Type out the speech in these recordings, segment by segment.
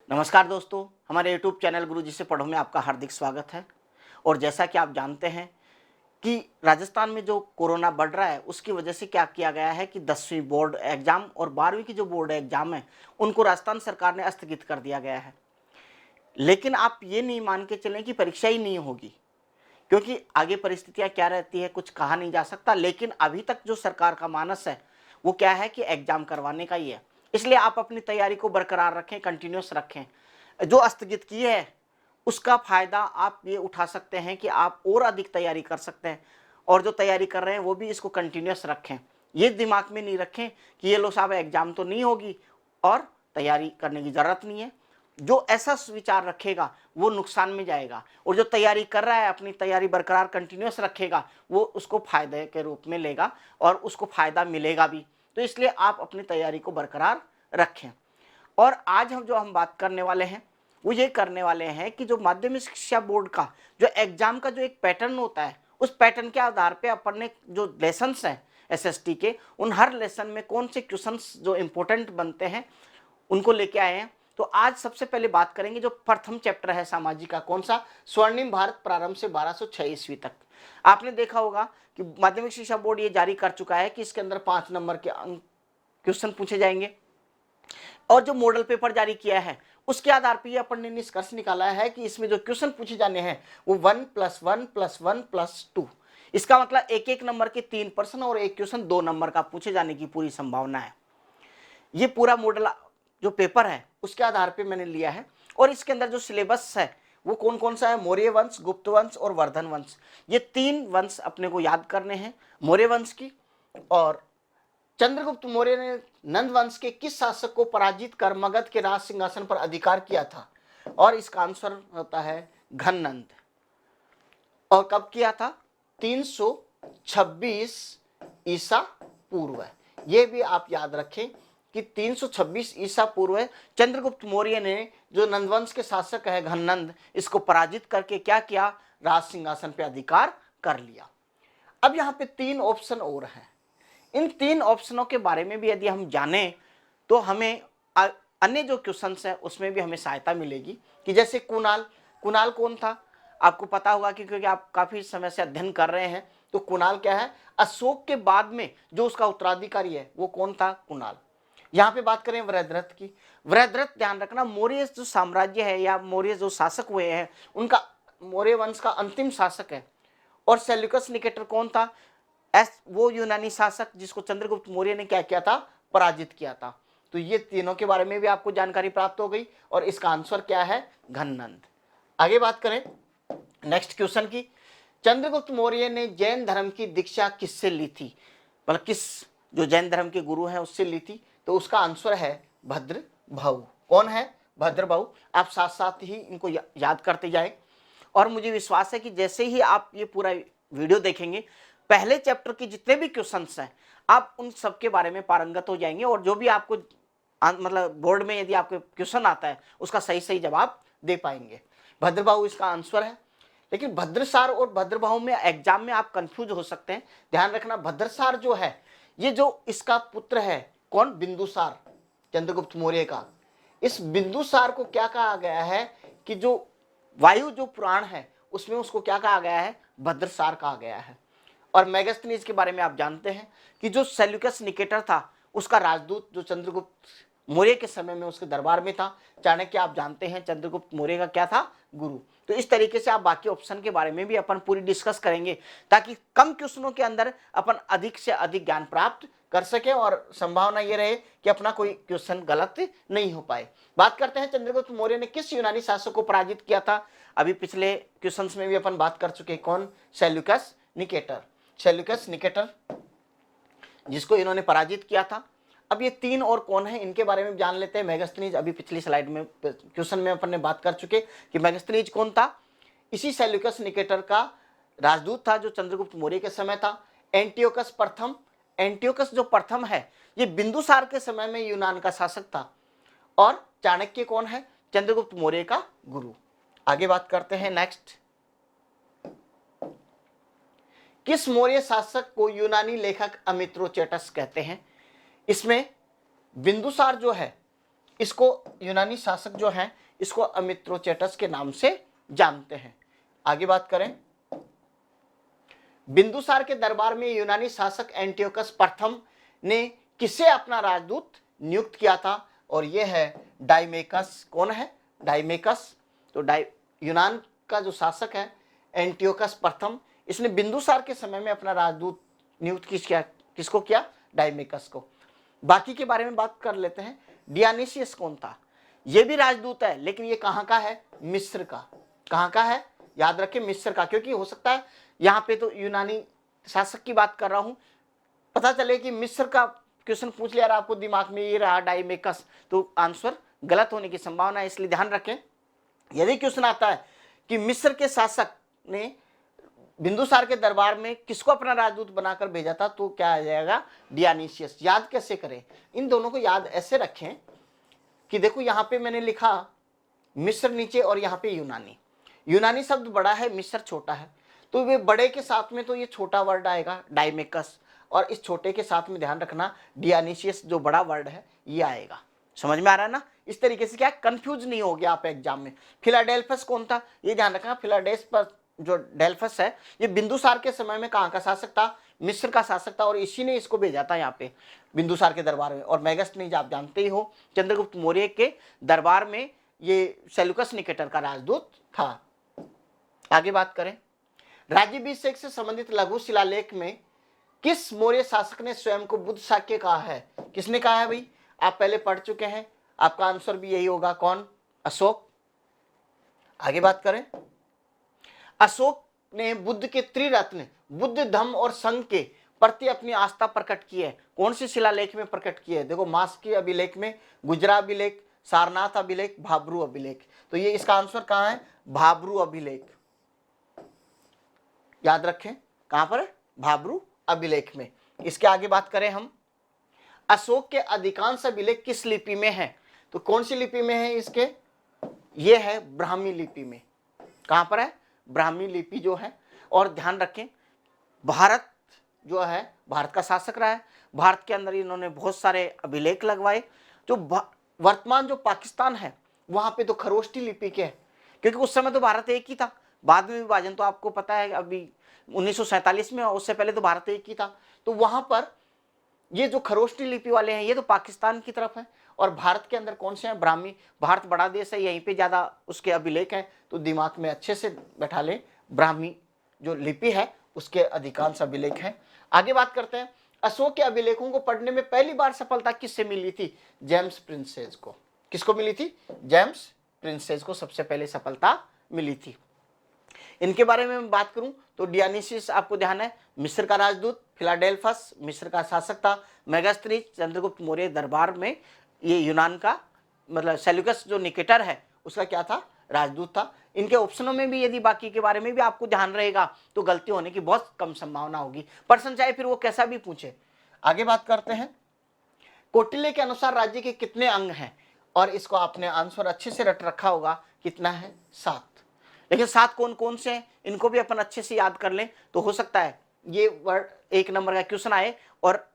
नमस्कार दोस्तों, हमारे YouTube चैनल गुरुजी से पढ़ो में आपका हार्दिक स्वागत है। और जैसा कि आप जानते हैं कि राजस्थान में जो कोरोना बढ़ रहा है उसकी वजह से क्या किया गया है कि 10वीं बोर्ड एग्जाम और 12वीं की जो बोर्ड एग्जाम है उनको राजस्थान सरकार ने स्थगित कर दिया गया है। लेकिन आप ये नहीं मान के चलें कि परीक्षा ही नहीं होगी, क्योंकि आगे परिस्थितियां क्या रहती है कुछ कहा नहीं जा सकता। लेकिन अभी तक जो सरकार का मानस है वो क्या है कि एग्जाम करवाने का ही है। इसलिए आप अपनी तैयारी को बरकरार रखें, कंटिन्यूस रखें। जो स्थगित की है उसका फायदा आप ये उठा सकते हैं कि आप और अधिक तैयारी कर सकते हैं, और जो तैयारी कर रहे हैं वो भी इसको कंटिन्यूस रखें। ये दिमाग में नहीं रखें कि ये लो साहब एग्जाम तो नहीं होगी और तैयारी करने की जरूरत नहीं है। जो ऐसा विचार रखेगा वो नुकसान में जाएगा, और जो तैयारी कर रहा है अपनी तैयारी बरकरार कंटिन्यूस रखेगा वो उसको फायदे के रूप में लेगा और उसको फायदा मिलेगा भी। तो इसलिए आप अपनी तैयारी को बरकरार रखें। और आज हम बात करने वाले हैं वो ये करने वाले हैं कि जो माध्यमिक शिक्षा बोर्ड का जो एग्जाम का जो एक पैटर्न होता है उस पैटर्न के आधार पे अपन ने जो लेसन्स हैं एसएसटी के, उन हर लेसन में कौन से क्वेश्चंस जो इंपॉर्टेंट बनते हैं उनको लेके आए हैं। तो आज सबसे पहले बात करेंगे जो प्रथम चैप्टर है सामाजिक का, कौन सा, स्वर्णिम भारत प्रारंभ से 1206 ईस्वी तक। आपने देखा होगा कि माध्यमिक शिक्षा बोर्ड ये जारी कर चुका है कि इसके अंदर 5 नंबर के क्वेश्चन पूछे जाएंगे, और जो मॉडल पेपर जारी किया है उसके आधार पर अपन ने निष्कर्ष निकाला है कि इसमें जो क्वेश्चन पूछे जाने हैं वो 1+1+1+2। इसका मतलब एक एक नंबर के 3 प्रश्न और एक क्वेश्चन 2 नंबर का पूछे जाने की पूरी संभावना है। ये पूरा मॉडल जो पेपर है उसके आधार पे मैंने लिया है। और इसके अंदर जो सिलेबस है वो कौन कौन सा है, मौर्य वंश, गुप्त वंश और वर्धन वंश। ये 3 वंश अपने को याद करने हैं। मौर्य वंश की, और चंद्रगुप्त मौर्य ने नंद वंश के किस शासक को पराजित कर मगध के राज सिंहासन पर अधिकार किया था, और इसका आंसर होता है घननंद। और कब किया था, 326 ईसा पूर्व। ये भी आप याद रखें कि 326 ईसा पूर्व चंद्रगुप्त मौर्य ने जो नंदवंश के शासक है घननंद, इसको पराजित करके क्या किया, राज सिंहासन पे अधिकार कर लिया। अब यहाँ पे 3 ऑप्शन और हैं। इन 3 ऑप्शनों के बारे में भी यदि हम जाने तो हमें अन्य जो क्वेश्चंस हैं उसमें भी हमें सहायता मिलेगी। कि जैसे कुणाल, कुणाल कौन था आपको पता होगा कि क्योंकि आप काफी समय से अध्ययन कर रहे हैं। तो कुणाल क्या है, अशोक के बाद में जो उसका उत्तराधिकारी है वो कौन था, कुणाल। यहाँ पे बात करें वृहद्रथ की, वृहद्रथ ध्यान रखना मौर्य जो साम्राज्य है या मौर्य जो शासक हुए हैं उनका, मौर्य वंश का अंतिम शासक है। और सेल्यूकस निकेटर कौन था, वो यूनानी शासक जिसको चंद्रगुप्त मौर्य ने क्या किया था, पराजित किया था। तो ये तीनों के बारे में भी आपको जानकारी प्राप्त हो गई, और इसका आंसर क्या है, घननंद। आगे बात करें नेक्स्ट क्वेश्चन की, चंद्रगुप्त मौर्य ने जैन धर्म की दीक्षा किससे ली थी, मतलब किस जो जैन धर्म के गुरु हैं उससे ली थी। तो उसका आंसर है भद्रभाहु। कौन है, भद्रभाहु। आप साथ साथ ही इनको याद करते जाए। और मुझे विश्वास है कि जैसे ही आप ये पूरा वीडियो देखेंगे, पहले चैप्टर के जितने भी क्वेश्चंस हैं आप उन सब के बारे में पारंगत हो जाएंगे, और जो भी आपको मतलब बोर्ड में यदि आपको क्वेश्चन आता है उसका सही सही जवाब दे पाएंगे। भद्रभाहु इसका आंसर है। लेकिन भद्रसार और भद्रभाहु में एग्जाम में आप कंफ्यूज हो सकते हैं। ध्यान रखना, भद्रसार जो है ये जो इसका पुत्र है कौन, बिंदुसार, चंद्रगुप्त मौर्य का। इस बिंदुसार को क्या कहा गया है कि जो वायु जो पुराण है उसमें उसको क्या कहा गया है, भद्रसार कहा गया है। और मेगास्थनीज के बारे में आप जानते हैं कि जो सेल्यूकस निकेटर था उसका राजदूत जो चंद्रगुप्त मौर्य के समय में उसके दरबार में था। चाणक्य आप जानते हैं चंद्रगुप्त मौर्य का क्या था, गुरु। तो इस तरीके से आप बाकी ऑप्शन के बारे में भी अपन पूरी डिस्कस करेंगे, ताकि कम क्वेश्चनों के अंदर अपन अधिक से अधिक ज्ञान प्राप्त कर सके और संभावना ये रहे कि अपना कोई क्वेश्चन गलत नहीं हो पाए। बात करते हैं चंद्रगुप्त मौर्य ने किस यूनानी शासक को पराजित किया था। अभी पिछले क्वेश्चंस में भी अपन बात कर चुके, कौन, सेल्यूकस निकेटर। सेल्यूकस निकेटर जिसको इन्होंने पराजित किया था। अब ये 3 और कौन है इनके बारे में जान लेते हैं। मेगास्थनीज अभी पिछली स्लाइड में क्वेश्चन में अपन ने बात कर चुके कि मेगास्थनीज कौन था, इसी सेल्यूकस निकेटर का राजदूत था जो चंद्रगुप्त मौर्य के समय था। एंटियोकस प्रथम, एंटियोकस जो प्रथम है ये बिंदुसार के समय में यूनान का शासक था। और चाणक्य कौन है, चंद्रगुप्त मौर्य का गुरु। आगे बात करते हैं नेक्स्ट, किस मौर्य शासक को यूनानी लेखक अमित्रोचेटस कहते हैं। इसमें बिंदुसार जो है इसको यूनानी शासक जो है इसको अमित्रोचेटस के नाम से जानते हैं। आगे बात करें, बिंदुसार के दरबार में यूनानी शासक एंटियोकस प्रथम ने किसे अपना राजदूत नियुक्त किया था? और यह है डाइमेकस। कौन है? डाइमेकस। तो यूनान का जो शासक है एंटियोकस प्रथम, इसने बिंदुसार के समय में अपना राजदूत नियुक्त किसको किया? डाइमेकस को। बाकी के बारे में बात कर लेते हैं। डियानिसियस कौन था? यह भी राजदूत है, लेकिन ये कहां का है? मिस्र का। कहां का है? याद रखें, मिस्र का, क्योंकि हो सकता है यहां पे तो यूनानी शासक की बात कर रहा हूं, पता चले कि मिस्र का क्वेश्चन पूछ लिया, आपको दिमाग में ये रहा डाइमेकस, तो आंसर गलत होने की संभावना है, इसलिए ध्यान रखें। यदि क्वेश्चन आता है कि मिस्र के शासक ने बिंदुसार के दरबार में किसको अपना राजदूत बनाकर भेजा था, तो क्या आ जाएगा? डियानिसियस। याद कैसे करें? इन दोनों को याद ऐसे रखें कि देखो यहां पे मैंने लिखा मिस्र नीचे और यहां पे यूनानी। यूनानी शब्द बड़ा है, मिस्र छोटा है, तो वे बड़े के साथ में तो ये छोटा वर्ड आएगा डाइमेकस, और इस छोटे के साथ में ध्यान रखना डियानिसियस जो बड़ा वर्ड है ये आएगा। समझ में आ रहा है ना? इस तरीके से क्या कंफ्यूज नहीं हो गया आप एग्जाम में। फिलाडेल्फस कौन था? ये ध्यान रखना, फिलाडेल्फस जो डेल्फस है ये बिंदुसार के समय में कहाँ का शासक था? मिस्र का शासक था, और इसी ने इसको भेजा था यहाँ पे बिंदुसार के दरबार में। और मैगस्थनीज आप जानते ही हो, चंद्रगुप्त मौर्य के दरबार में ये सेल्यूकस निकेटर का राजदूत था। आगे बात करें, राज्याभिषेक से संबंधित लघु शिलालेख में किस मौर्य शासक ने स्वयं को बुद्ध शाक्य कहा है? किसने कहा है भाई? आप पहले पढ़ चुके हैं, आपका आंसर भी यही होगा। कौन? अशोक। आगे बात करें, अशोक ने बुद्ध के त्रिरत्न बुद्ध, धम्म और संघ के प्रति अपनी आस्था प्रकट की है। कौन सी शिलालेख में प्रकट की है? देखो, मास्की अभिलेख में, गुजरा अभिलेख, सारनाथ अभिलेख, भाब्रू अभिलेख। तो ये इसका आंसर कहां है? भाब्रू अभिलेख। याद रखें, कहां पर है? भाब्रू अभिलेख में। इसके आगे बात करें हम, अशोक के अधिकांश अभिलेख किस लिपि में है? तो कौन सी लिपि में है इसके? ये है ब्राह्मी लिपि में। कहां पर है? ब्राह्मी लिपि जो है। और ध्यान रखें, भारत जो है भारत का शासक रहा है, भारत के अंदर इन्होंने बहुत सारे अभिलेख लगवाए। जो वर्तमान जो पाकिस्तान है वहां पे तो खरोष्टी लिपि के है, क्योंकि उस समय तो भारत एक ही था। बाद में विभाजन तो आपको पता है अभी 1947 में, उससे पहले तो भारत एक ही था। तो वहां पर ये जो खरोष्टी लिपि वाले हैं ये तो पाकिस्तान की तरफ है, और भारत के अंदर कौन से हैं? ब्राह्मी। भारत बड़ा देश है, यहीं पे ज्यादा उसके अभिलेख हैं, तो दिमाग में अच्छे से बैठा ले, ब्राह्मी जो लिपि है उसके अधिकांश अभिलेख हैं। आगे बात करते हैं, अशोक के अभिलेखों को पढ़ने में पहली बार सफलता किससे मिली थी? जेम्स प्रिंसेस को। किसको मिली थी? जेम्स प्रिंसेस को सबसे पहले सफलता मिली थी। इनके बारे में मैं बात करूं तो डियानिसियस आपको ध्यान है, मिस्र का राजदूत। फिलाडेल्फस मिस्र का शासक था। मेगास्थनीज चंद्रगुप्त मौर्य दरबार में ये यूनान का मतलब सेल्यूकस जो निकेटर है उसका क्या था? राजदूत था। इनके ऑप्शनों में भी यदि बाकी के बारे में भी आपको ध्यान रहेगा तो गलती होने की बहुत कम संभावना होगी, प्रश्न चाहे फिर वो कैसा भी पूछे। आगे बात करते हैं, कौटिल्य के अनुसार राज्य के कितने अंग हैं? और इसको आपने आंसर अच्छे से रट रखा होगा, कितना है? 7। लेकिन 7 कौन कौन से हैं इनको भी अपन अच्छे से याद कर लें तो हो सकता है ये वर्ड 1 नंबर का क्वेश्चन आए और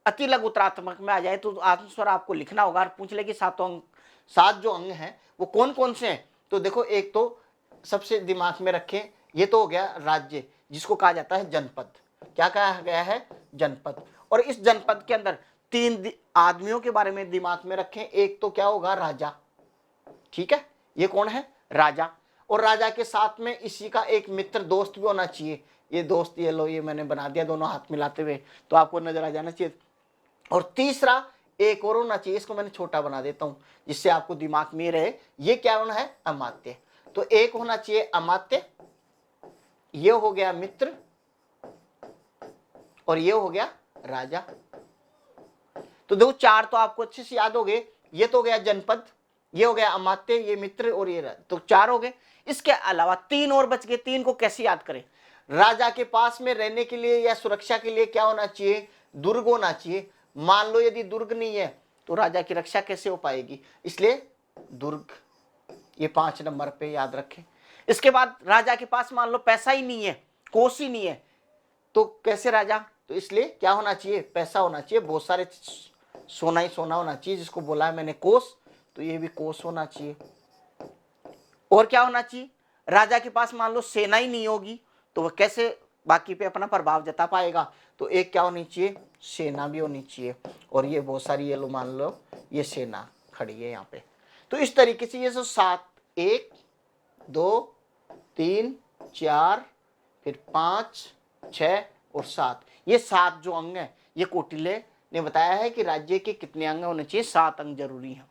अति लघु उत्तरात्मक में आ जाए, तो आंसर आपको लिखना होगा और पूछ ले कि 7 जो अंग हैं वो कौन कौन से हैं। तो देखो, एक तो सबसे दिमाग में रखें, ये तो हो गया राज्य, जिसको कहा जाता है जनपद। क्या कहा गया है? जनपद। और इस जनपद के अंदर 3 आदमियों के बारे में दिमाग में रखें। एक तो क्या होगा? राजा। ठीक है, ये कौन है? राजा। और राजा के साथ में इसी का एक मित्र दोस्त भी होना चाहिए। ये दोस्त, ये लो, ये मैंने बना दिया दोनों हाथ मिलाते हुए, तो आपको नजर आ जाना चाहिए। और तीसरा एक और होना चाहिए, इसको मैंने छोटा बना देता हूं जिससे आपको दिमाग में रहे। ये क्या होना है? अमात्य। तो एक होना चाहिए अमात्य, ये हो गया मित्र, और ये हो गया राजा। तो देखो 4 तो आपको अच्छे से याद हो गए। ये तो हो गया जनपद, ये हो गया अमात्य, ये मित्र और ये तो 4 हो गए। इसके अलावा 3 और बच गए। 3 को कैसे याद करें? राजा के पास में रहने के लिए या सुरक्षा के लिए क्या होना चाहिए? दुर्ग होना चाहिए। मान लो यदि दुर्ग नहीं है तो राजा की रक्षा कैसे हो पाएगी? इसलिए दुर्ग, ये 5 नंबर पे याद रखें। इसके बाद राजा के पास मान लो पैसा ही नहीं है, कोष ही नहीं है, तो कैसे राजा? तो इसलिए क्या होना चाहिए? पैसा होना चाहिए, बहुत सारे सोना ही सोना होना चाहिए, जिसको बोला है मैंने कोष। तो ये भी कोष होना चाहिए। और क्या होना चाहिए, राजा के पास मान लो सेना ही नहीं होगी तो वह कैसे बाकी पे अपना प्रभाव जता पाएगा, तो एक क्या होनी चाहिए, सेना भी होनी चाहिए। और ये बहुत सारी ये लो मान लो ये सेना खड़ी है यहाँ पे। तो इस तरीके से ये जो 7, 1 2 3 4 फिर 5 6 और 7, ये 7 जो अंग है, ये कौटिल्य ने बताया है कि राज्य के कितने अंग होने चाहिए, 7 अंग जरूरी है।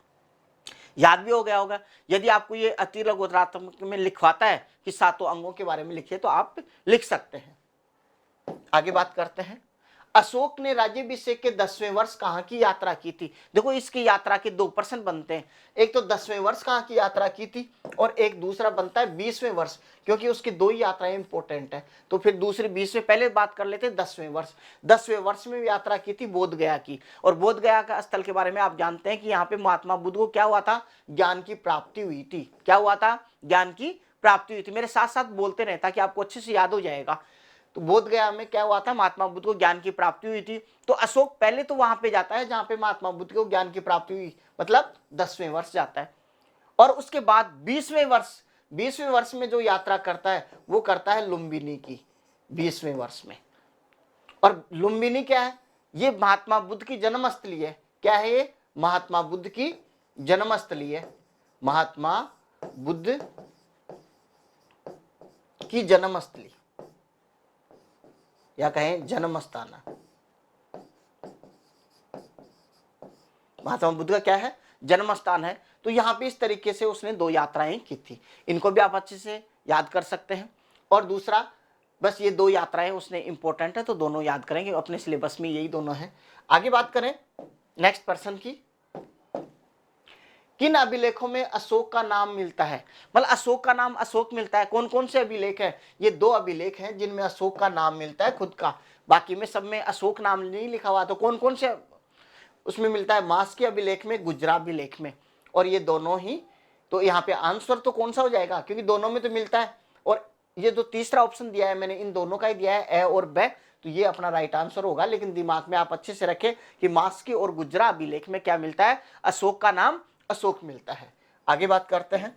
याद भी हो गया होगा। यदि आपको ये अति लघुत्रात्मक में लिखवाता है कि 7 अंगों के बारे में लिखिए तो आप लिख सकते हैं। आगे बात करते हैं, अशोक ने राज्याभिषेक के 10वें वर्ष कहाँ की यात्रा की थी। देखो इसकी यात्रा के 2 प्रश्न बनते हैं, एक तो 10वें वर्ष कहाँ की यात्रा की थी और एक दूसरा बनता है 20वें वर्ष, क्योंकि उसकी 2 ही यात्राएं इंपॉर्टेंट है। तो फिर दूसरी 20वें, पहले बात कर लेते हैं 10वें वर्ष। 10वें वर्ष में यात्रा की थी बोध गया की, और बोध गया का स्थल के बारे में आप जानते हैं कि यहाँ पे महात्मा बुद्ध को क्या हुआ था, ज्ञान की प्राप्ति हुई थी। क्या हुआ था, ज्ञान की प्राप्ति हुई थी। मेरे साथ साथ बोलते रहे ताकि आपको अच्छे से याद हो जाएगा। तो बोध गया में क्या हुआ था, महात्मा बुद्ध को ज्ञान की प्राप्ति हुई थी। तो अशोक पहले तो वहां पे जाता है जहां पे महात्मा बुद्ध को ज्ञान की प्राप्ति हुई, मतलब 10वें वर्ष जाता है। और उसके बाद 20वें वर्ष में जो यात्रा करता है वो करता है लुम्बिनी की, 20वें वर्ष में। और लुम्बिनी क्या है, ये महात्मा बुद्ध की जन्मस्थली है। क्या है ये, महात्मा बुद्ध की जन्मस्थली है, महात्मा बुद्ध की जन्मस्थली या कहें जन्म स्थान। महात्मा बुद्ध का क्या है, जन्म स्थान है। तो यहां पे इस तरीके से उसने 2 यात्राएं की थी, इनको भी आप अच्छे से याद कर सकते हैं। और दूसरा बस ये 2 यात्राएं उसने इंपॉर्टेंट है तो दोनों याद करेंगे, अपने सिलेबस में यही दोनों हैं। आगे बात करें नेक्स्ट पर्सन की, किन अभिलेखों में अशोक का नाम मिलता है। मतलब अशोक का नाम अशोक मिलता है, कौन कौन से अभिलेख है, ये 2 अभिलेख हैं जिनमें अशोक का नाम मिलता है खुद का, बाकी में सब में अशोक नाम नहीं लिखा हुआ। तो कौन कौन से उसमें मिलता है, मास्की अभिलेख में, गुजरा अभिलेख में, और ये दोनों ही। तो यहाँ पे आंसर तो कौन सा हो जाएगा, क्योंकि दोनों में तो मिलता है। और ये जो तीसरा ऑप्शन दिया है मैंने इन दोनों का ही दिया है, ए और ब, तो ये अपना राइट आंसर होगा। लेकिन दिमाग में आप अच्छे से रखें कि मास्की और गुजरा अभिलेख में क्या मिलता है, अशोक का नाम अशोक मिलता है। आगे बात करते हैं,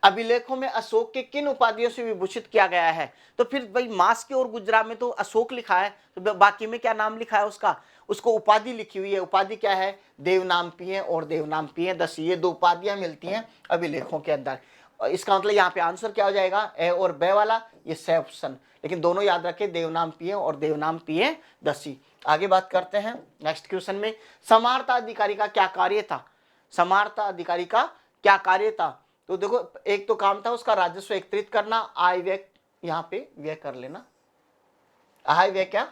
अभिलेखों में अशोक के किन उपाधियों से विभूषित किया गया है। तो फिर भाई मास्की और गुजरा में तो अशोक लिखा है, तो बाकी में क्या नाम लिखा है उसका, उसको उपाधि लिखी हुई है। उपाधि क्या है, देवनाम पिए और देवनाम पिए 10, ये 2 उपाधियां मिलती हैं अभिलेखों के अंदर। इसका मतलब यहाँ पे आंसर क्या हो जाएगा, ए और बे वाला, ये से ऑप्शन। लेकिन दोनों याद रखें, देवनाम पिए और देवनाम पिए 10। आगे बात करते हैं नेक्स्ट क्वेश्चन में, समाहर्ता अधिकारी का क्या कार्य था। समाहर्ता अधिकारी का क्या कार्य था, तो देखो एक तो काम था उसका राजस्व एकत्रित करना, आय व्यय, यहाँ पे व्यय कर लेना, आय व्यय क्या,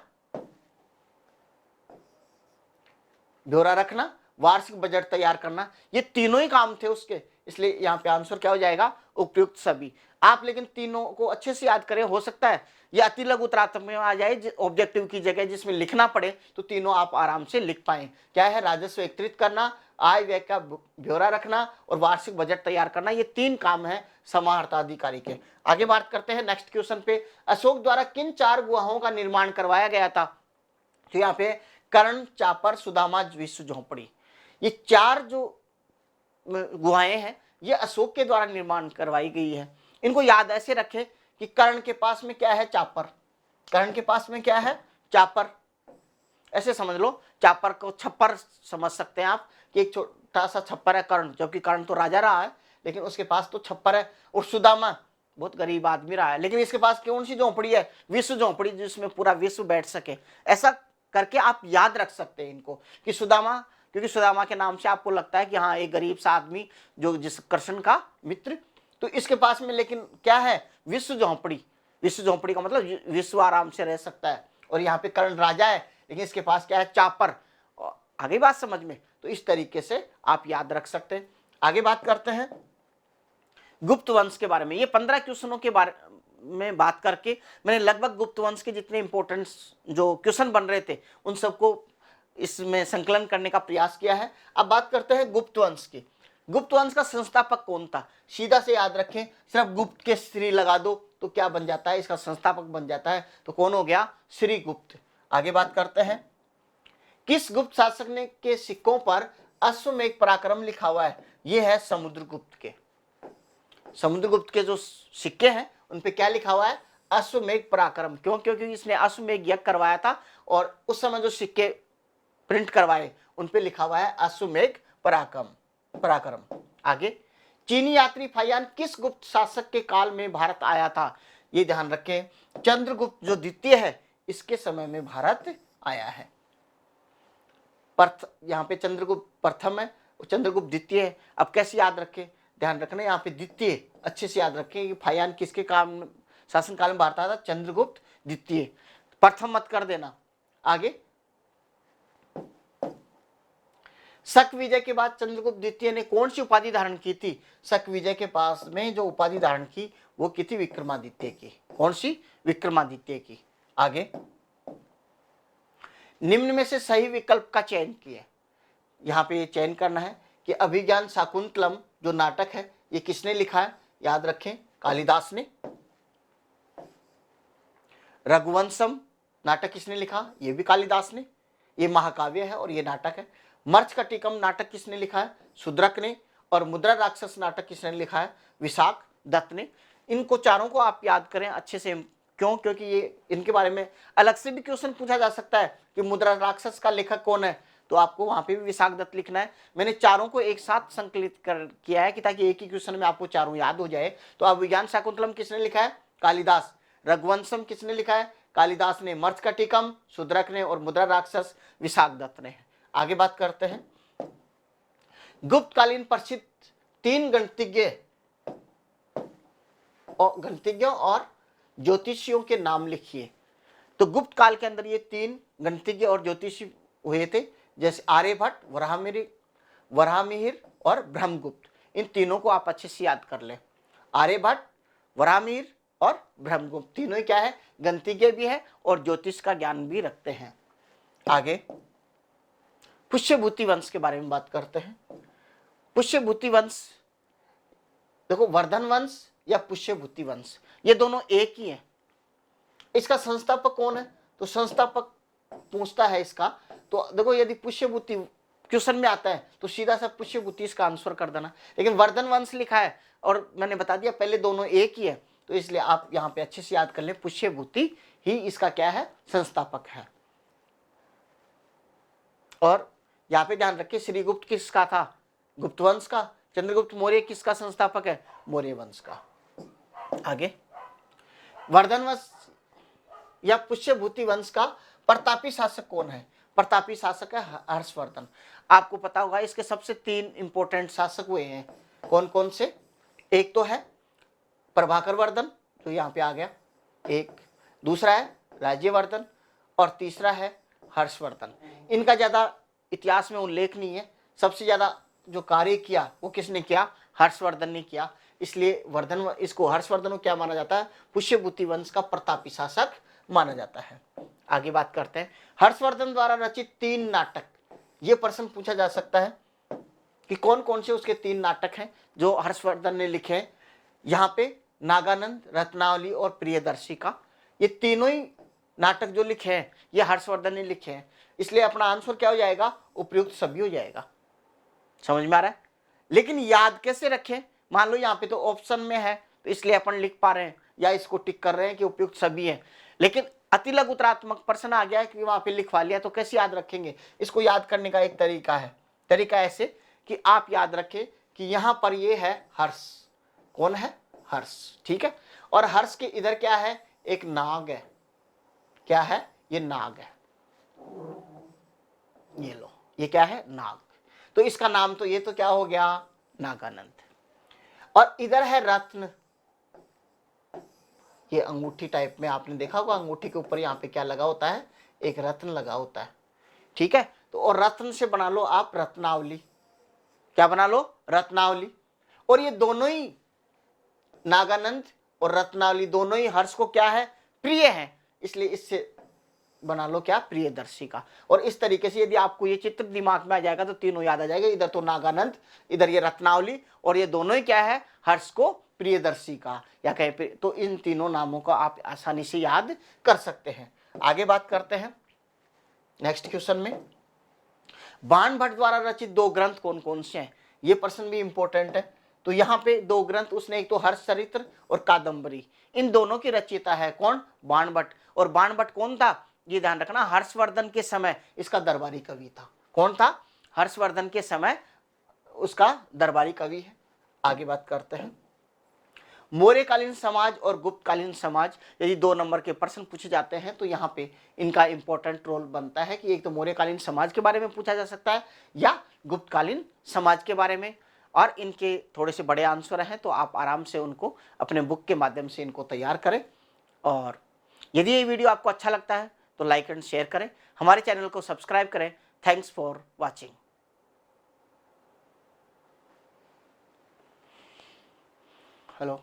ब्यौरा रखना, वार्षिक बजट तैयार करना, ये तीनों ही काम थे उसके। इसलिए यहाँ पे आंसर क्या हो जाएगा, उपयुक्त सभी। आप लेकिन तीनों को अच्छे से याद करें, हो सकता है ये अति लघु त्रात्मक में आ जाए ऑब्जेक्टिव की जगह जिसमें लिखना पड़े, तो तीनों आप आराम से लिख पाए। क्या है, राजस्व एकत्रित करना, आय व्यय का ब्यौरा रखना और वार्षिक बजट तैयार करना, ये 3 काम है समाहर्ता अधिकारी के। आगे बात करते हैं नेक्स्ट क्वेश्चन पे, अशोक द्वारा किन 4 गुहाओं का निर्माण करवाया गया था। तो यहाँ पे कर्ण, चापर, सुदामा, विश्व झोपड़ी, ये 4 जो गुहाएं हैं ये अशोक के द्वारा निर्माण करवाई गई है। इनको याद ऐसे रखें कि कर्ण के पास में क्या है, चापर, कर्ण के पास में क्या है, चापर, ऐसे समझ लो। चापर को छप्पर समझ सकते हैं आप कि एक छोटा सा छप्पर है कर्ण, जबकि कर्ण तो राजा रहा है लेकिन उसके पास तो छप्पर है। और सुदामा बहुत गरीब आदमी रहा है लेकिन इसके पास कौन सी झोपड़ी है, विश्व झोपड़ी, जिसमें पूरा विश्व बैठ सके। ऐसा करके आप याद रख सकते हैं इनको कि सुदामा, क्योंकि सुदामा के नाम से आपको लगता है कि हाँ एक गरीब सा आदमी जो जिस कृष्ण का मित्र, तो इसके पास में लेकिन क्या है, विश्व झोपड़ी। विश्व झोपड़ी का मतलब विश्व आराम से रह सकता है। और यहाँ पे कर्ण राजा है लेकिन इसके पास क्या है, चापर। आगे बात समझ में, तो इस तरीके से आप याद रख सकते हैं। आगे बात करते हैं गुप्त वंश के बारे में। ये 15 क्वेश्चनों के बारे में बात करके मैंने लगभग गुप्त वंश के जितने इंपॉर्टेंट जो क्वेश्चन बन रहे थे उन सबको इसमें संकलन करने का प्रयास किया है। अब बात करते हैं गुप्त वंश की। गुप्त वंश का संस्थापक कौन था, सीधा से याद रखें, सिर्फ गुप्त के श्री लगा दो तो क्या बन जाता है, इसका संस्थापक बन जाता है। तो कौन हो गया, श्री गुप्त। आगे बात करते हैं, किस गुप्त शासक ने के सिक्कों पर अश्वमेघ पराक्रम लिखा हुआ है, ये है समुद्रगुप्त के। समुद्रगुप्त के जो सिक्के हैं उन पे क्या लिखा हुआ है? अश्वमेघ पराक्रम। क्यों? क्योंकि इसने अश्वमेघ यज्ञ करवाया था और उस समय जो सिक्के प्रिंट करवाए उन पे लिखा हुआ है अश्वमेघ पराक्रम। आगे, चीनी यात्री फाहियान किस गुप्त शासक के काल में भारत आया था? ये ध्यान रखें, चंद्रगुप्त जो द्वितीय है इसके समय में भारत आया है। यहाँ पे चंद्रगुप्त प्रथम है, चंद्रगुप्त द्वितीय है। अब कैसे याद रखें? ध्यान रखना, यहाँ पे द्वितीय अच्छे से याद रखें कि फाहियान किसके काम शासन काल में भारत आया था? चंद्रगुप्त द्वितीय, प्रथम मत कर देना। आगे, शक विजय के बाद चंद्रगुप्त द्वितीय ने कौन सी उपाधि धारण की थी? शक विजय के पास में जो उपाधि धारण की वो की थी? विक्रमादित्य की। कौन सी? विक्रमादित्य की। आगे, निम्न में से सही विकल्प का चयन किए। यहाँ पे ये चयन करना है कि अभिज्ञान शाकुंतलम जो नाटक है ये किसने लिखा है? याद रखें, कालिदास ने। रघुवंशम नाटक किसने लिखा? ये भी कालिदास ने। ये महाकाव्य है और ये नाटक है। मर्चकटिकम नाटक किसने लिखा है? शूद्रक ने। और मुद्रा राक्षस नाटक किसने लिखा है? विशाख दत्त ने। इनको चारों को आप याद करें अच्छे से। क्यों? क्योंकि ये इनके बारे में अलग से भी क्वेश्चन पूछा जा सकता है कि मुद्रा राक्षस का लेखक कौन है, तो आपको वहां पे भी विशाख दत्त लिखना है। मैंने चारों को एक साथ संकलित किया है कि ताकि एक ही क्वेश्चन में आपको चारों याद हो जाए। तो अभिज्ञान शाकुंतलम किसने लिखा है? कालिदास। रघुवंशम किसने लिखा है? कालिदास ने। मर्चकटिकम शूद्रक ने। और मुद्रा राक्षस विशाख दत्त ने। आगे बात करते हैं, गुप्तकालीन प्रसिद्ध 3 गणितज्ञों और ज्योतिषियों के नाम लिखिए। तो गुप्त काल के अंदर ये 3 गणितज्ञ और ज्योतिषी हुए थे, जैसे आर्यभट्ट, वराहमिहिर और ब्रह्मगुप्त। इन तीनों को आप अच्छे से याद कर लें। आर्यभट्ट, वराहमिहिर और ब्रह्मगुप्त तीनों ही क्या है? गणितज्ञ भी है और ज्योतिष का ज्ञान भी रखते हैं। आगे, पुष्यभूति वंश के बारे में बात करते हैं। पुष्यभूति वंश, देखो, वर्धन वंश या पुष्यभूति वंश ये दोनों एक ही हैं। इसका संस्थापक कौन है? तो संस्थापक पूछता है इसका, तो देखो यदि पुष्यभूति क्वेश्चन में आता है तो सीधा सा पुष्यभूति इसका आंसर कर देना। लेकिन वर्धन वंश लिखा है और मैंने बता दिया पहले दोनों एक ही है, तो इसलिए आप यहाँ पे अच्छे से याद कर लें, पुष्यभूति ही इसका क्या है? संस्थापक है। और यहाँ पे ध्यान रखिए, श्रीगुप्त किसका था? गुप्त वंश का। चंद्रगुप्त मौर्य किसका संस्थापक है? मौर्य वंश का। आगे, वर्धन वंश या पुष्यभूति वंश का प्रतापी शासक कौन है? प्रतापी शासक है हर्षवर्धन। आपको पता होगा इसके सबसे 3 इंपॉर्टेंट शासक हुए हैं। कौन कौन से? एक तो है प्रभाकर वर्धन जो यहाँ पे आ गया, एक दूसरा है राज्यवर्धन और तीसरा है हर्षवर्धन। इनका ज्यादा इतिहास में उल्लेख नहीं है। सबसे ज्यादा जो कार्य किया वो किसने किया? हर्षवर्धन ने किया। इसलिए इसको हर्षवर्धन को क्या माना जाता है? पुष्यभूति वंश का प्रतापी शासक माना जाता है। आगे बात करते हैं, हर्षवर्धन द्वारा रचित 3 नाटक। ये प्रश्न पूछा जा सकता है कि कौन कौन से उसके 3 नाटक हैं जो हर्षवर्धन ने लिखे हैं। यहाँ पे नागानंद, रत्नावली और प्रियदर्शी का, ये तीनों ही नाटक जो लिखे हैं ये हर्षवर्धन ने लिखे हैं। इसलिए अपना आंसर क्या हो जाएगा? उपयुक्त सभी हो जाएगा। समझ में आ रहा है? लेकिन याद कैसे रखें? मान लो यहाँ पे तो ऑप्शन में है तो इसलिए अपन लिख पा रहे हैं या इसको टिक कर रहे हैं कि उपयुक्त सभी है, लेकिन अति लघु उत्तरात्मक प्रश्न आ गया है कि वहां पे लिखवा लिया, तो कैसे याद रखेंगे? इसको याद करने का एक तरीका है। तरीका ऐसे कि आप याद रखें कि यहां पर ये है हर्ष। कौन है? हर्ष। ठीक है, और हर्ष के इधर क्या है? एक नाग है। क्या है? ये नाग है। ये लो, ये क्या है? नाग। तो इसका नाम तो ये तो क्या हो गया? नागानंद। और इधर है रत्न। ये अंगूठी टाइप में आपने देखा होगा, अंगूठी के ऊपर यहाँ पे क्या लगा होता है? एक रत्न लगा होता है। ठीक है, तो और रत्न से बना लो आप रत्नावली। क्या बना लो? रत्नावली। और ये दोनों ही नागानंद और रत्नावली दोनों ही हर्ष को क्या है? प्रिय है, इसलिए इससे बना लो क्या? प्रियदर्शी का। और इस तरीके से यदि आपको ये चित्र दिमाग में आ जाएगा तो तीनों याद आ जाएगा। इधर तो नागानंद, इधर ये रत्नावली, और ये दोनों ही क्या है? हर्ष को प्रियदर्शी का या कहे तो इन तीनों नामों को आप आसानी से याद कर सकते हैं। आगे बात करते हैं नेक्स्ट क्वेश्चन में, बाणभट्ट द्वारा रचित 2 ग्रंथ कौन कौन से हैं? ये प्रश्न भी इंपॉर्टेंट है। तो यहाँ पे 2 ग्रंथ उसने, एक तो हर्षचरित्र और कादंबरी, इन दोनों की रचयिता है कौन? बाणभट्ट। और बाणभट्ट कौन था? ये ध्यान रखना, हर्षवर्धन के समय इसका दरबारी कवि था। कौन था? हर्षवर्धन के समय उसका दरबारी कवि है। आगे बात करते हैं। मौर्यकालीन समाज और गुप्तकालीन समाज, यदि 2 नंबर के प्रश्न पूछे जाते हैं तो यहाँ पे इनका इंपॉर्टेंट रोल बनता है कि एक तो मौर्यकालीन समाज के बारे में पूछा जा सकता है या गुप्तकालीन समाज के बारे में, और इनके थोड़े से बड़े आंसर हैं तो आप आराम से उनको अपने बुक के माध्यम से इनको तैयार करें। और यदि ये वीडियो आपको अच्छा लगता है तो लाइक एंड शेयर करें, हमारे चैनल को सब्सक्राइब करें। Thanks for watching. हेलो।